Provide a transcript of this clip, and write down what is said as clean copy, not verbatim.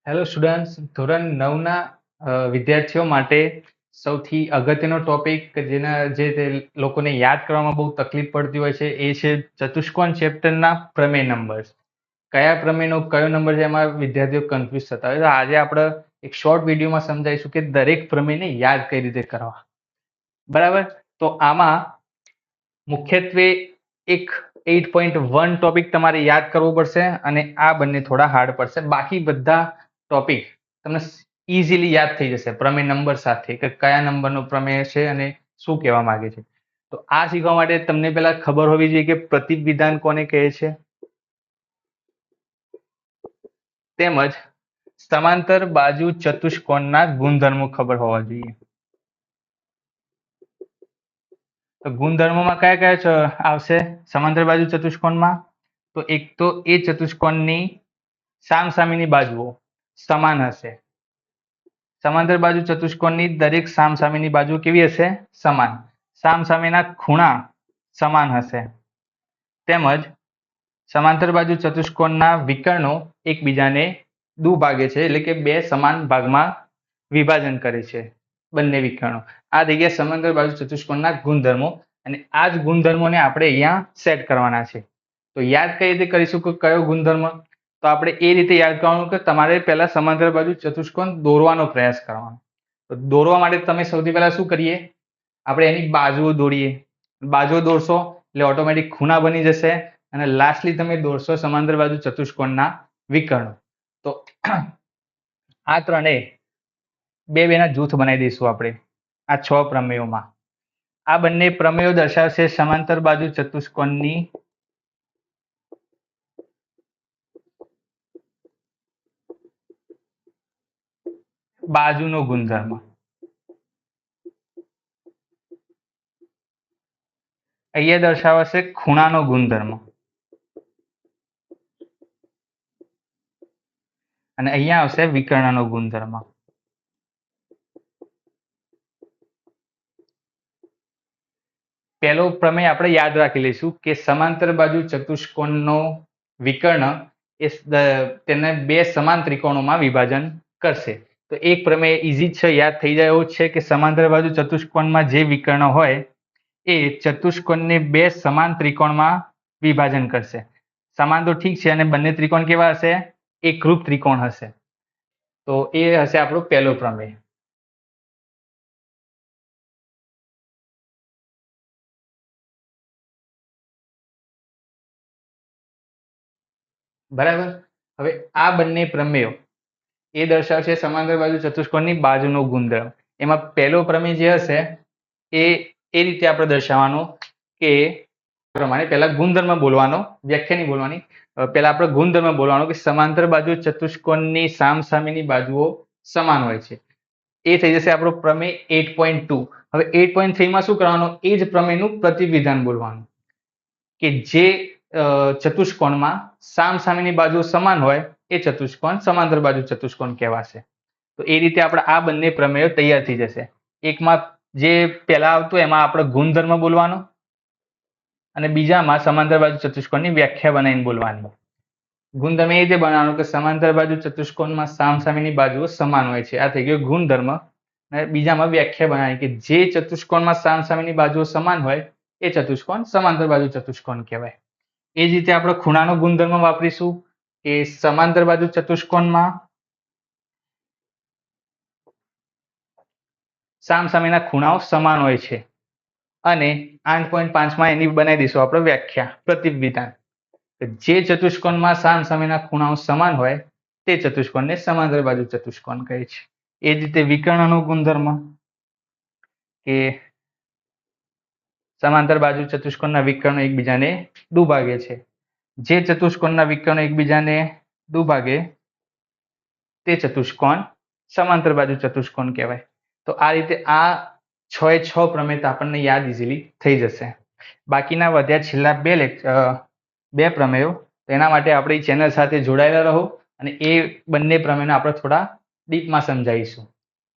Hello students, ધોરણ 9ના વિદ્યાર્થીઓ માટે સૌથી અગત્યનો ટોપિક કે જે લોકોને યાદ કરવામાં બહુ તકલીફ પડતી હોય છે એ છે ચતુષ્કોણ ચેપ્ટરના પ્રમેય નંબર્સ. કયા પ્રમેયનો કયો નંબર છે એમાં વિદ્યાર્થીઓ કન્ફ્યુઝ થતા હોય. તો આજે આપણે એક શોર્ટ વિડીયોમાં સમજાવીશું કે દરેક પ્રમેયને યાદ કઈ રીતે કરવા. બરાબર, તો આમાં મુખ્યત્વે એક 8.1 ટોપિક તમારે યાદ કરવો પડશે અને આ બંને થોડા હાર્ડ પડશે. બાકી બધા ટોપિક તમને ઇઝીલી યાદ થઈ જશે પ્રમેય નંબર સાથે, કે કયા નંબરનો પ્રમેય છે અને શું કહેવા માંગે છે. તો આ શીખવા માટે તમને પહેલા ખબર હોવી જોઈએ કે પ્રતીક વિધાન કોને કહે છે, તેમજ સમાંતર બાજુ ચતુષ્કોણના ગુણધર્મો ખબર હોવા જોઈએ. તો ગુણધર્મોમાં કયા કયા આવશે સમાંતર બાજુ ચતુષ્કોણમાં? તો એક તો એ ચતુષ્કોણની સામસામેની બાજુઓ સમાન હશે. સમાંતર બાજુ ચતુષ્કોણની દરેક સામસામેની બાજુ કેવી હશે? સમાન. સામસામેના ખૂણા સમાન હશે. તેમજ સમાંતર બાજુ ચતુષ્કોણના વિકર્ણો એકબીજાને દુભાગે છે, એટલે કે બે સમાન ભાગમાં વિભાજન કરે છે બંને વિકર્ણો. આ થઈ ગયા સમાંતર બાજુ ચતુષ્કોણના ગુણધર્મો, અને આ જ ગુણધર્મોને આપણે અહીંયા સેટ કરવાના છે. તો યાદ કઈ રીતે કરીશું કે કયો ગુણધર્મ? તો આપણે એ રીતે યાદ કરવાનું કે તમારે પહેલા સમાંતર બાજુ ચતુષ્કોણ દોરવાનો પ્રયાસ કરવાનો. તો દોરવા માટે તમે સૌથી પહેલા શું કરીએ? આપણે એની બાજુઓ દોરીએ. બાજુઓ દોરશો એટલે ઓટોમેટિક ખૂણા બની જશે અને લાસ્ટલી તમે દોરશો સમાંતર બાજુ ચતુષ્કોણના વિકર્ણો. તો આ ત્રણેય બેના જૂથ બનાવી દઈશું આપણે આ 6 પ્રમેયોમાં. આ બંને પ્રમેયો દર્શાવશે સમાંતર બાજુ ચતુષ્કોણની બાજુનો ગુણધર્મ. અહીંયા દર્શાવશે ખૂણાનો ગુણધર્મ અને અહીંયા આવશે વિકર્ણનો ગુણધર્મ. પહેલો પ્રમેય આપણે યાદ રાખી લઈશું કે સમાંતર બાજુ ચતુષ્કોણનો વિકર્ણ એ તેને બે સમાન ત્રિકોણોમાં વિભાજન કરશે. તો એક પ્રમેય ઇઝી છે, યાદ થઈ જાય એવું છે કે સમાંતર બાજુ ચતુષ્કોણમાં જે વિકર્ણ હોય એ ચતુષ્કોણને બે સમાન ત્રિકોણમાં વિભાજન કરશે. સમાન તો ઠીક છે, અને બંને ત્રિકોણ કેવા હશે? એકરૂપ ત્રિકોણ હશે. તો એ હશે આપણો પહેલો પ્રમેય. બરાબર, હવે આ બંને પ્રમેયો એ દર્શાવશે સમાંતર બાજુ ચતુષ્કોણની બાજુનો ગુણધર્મ. એમાં પહેલો પ્રમેય જે હશે એ રીતે આપણે દર્શાવવાનો કે પ્રમાણે પહેલા ગુણધર્મ બોલવાનો, વ્યાખ્યા નહીં બોલવાની. પહેલા આપણે ગુણધર્મ બોલવાનો કે સમાંતર બાજુ ચતુષ્કોણની સામસામેની બાજુઓ સમાન હોય છે. એ થઈ જશે આપણો પ્રમેય 8.2. હવે 8.3 શું કરવાનું? એ જ પ્રમેયનું પ્રતિવિધાન બોલવાનું કે જે ચતુષ્કોણમાં સામસામેની બાજુ સમાન હોય એ ચતુષ્કોણ સમાંતર બાજુ ચતુષ્કોણ કહેવાશે. તો એ રીતે આપણે આ બંને પ્રમેયો તૈયાર થઈ જશે. એકમાં જે પહેલા આવતું એમાં આપણે ગુણધર્મ બોલવાનો અને બીજામાં સમાંતર બાજુ ચતુષ્કોણની વ્યાખ્યા બનાવીને બોલવાની. ગુણધર્મ એ રીતે બનાવવાનું કે સમાંતર બાજુ ચતુષ્કોણમાં સામસામેની બાજુઓ સમાન હોય છે. આ થઈ ગયો ગુણધર્મ. અને બીજામાં વ્યાખ્યા બનાવી કે જે ચતુષ્કોણમાં સામસામેની બાજુઓ સમાન હોય એ ચતુષ્કોણ સમાંતર બાજુ ચતુષ્કોણ કહેવાય. એ જ રીતે આપણે ખૂણાનો ગુણધર્મ વાપરીશું કે સમાંતર બાજુ ચતુષ્કોણમાં સામસામેના ખૂણાઓ સમાન હોય છે. અને 8.5માં એની બનાવી દઈશું આપણે વ્યાખ્યા, પ્રતિવિધાન. જે ચતુષ્કોણમાં સામસામેના ખૂણાઓ સમાન હોય તે ચતુષ્કોણને સમાંતર બાજુ ચતુષ્કોણ કહે છે. એ જ રીતે વિકર્ણનો ગુણધર્મ કે સમાંતર બાજુ ચતુષ્કોણના વિકર્ણો એકબીજાને દુભાગે છે. જે ચતુષ્કોણના વિકર્ણો એકબીજાને દુભાગે તે ચતુષ્કોણ સમાંતર બાજુ ચતુષ્કોણ કહેવાય. તો આ રીતે આ 6 પ્રમેય આપણને યાદ ઇઝીલી થઈ જશે. બાકીના વધ્યા છેલ્લા બે પ્રમેયો, એના માટે આપણી ચેનલ સાથે જોડાયેલા રહો અને એ બંને પ્રમેયને આપણે થોડા ડીપમાં સમજાવીશું.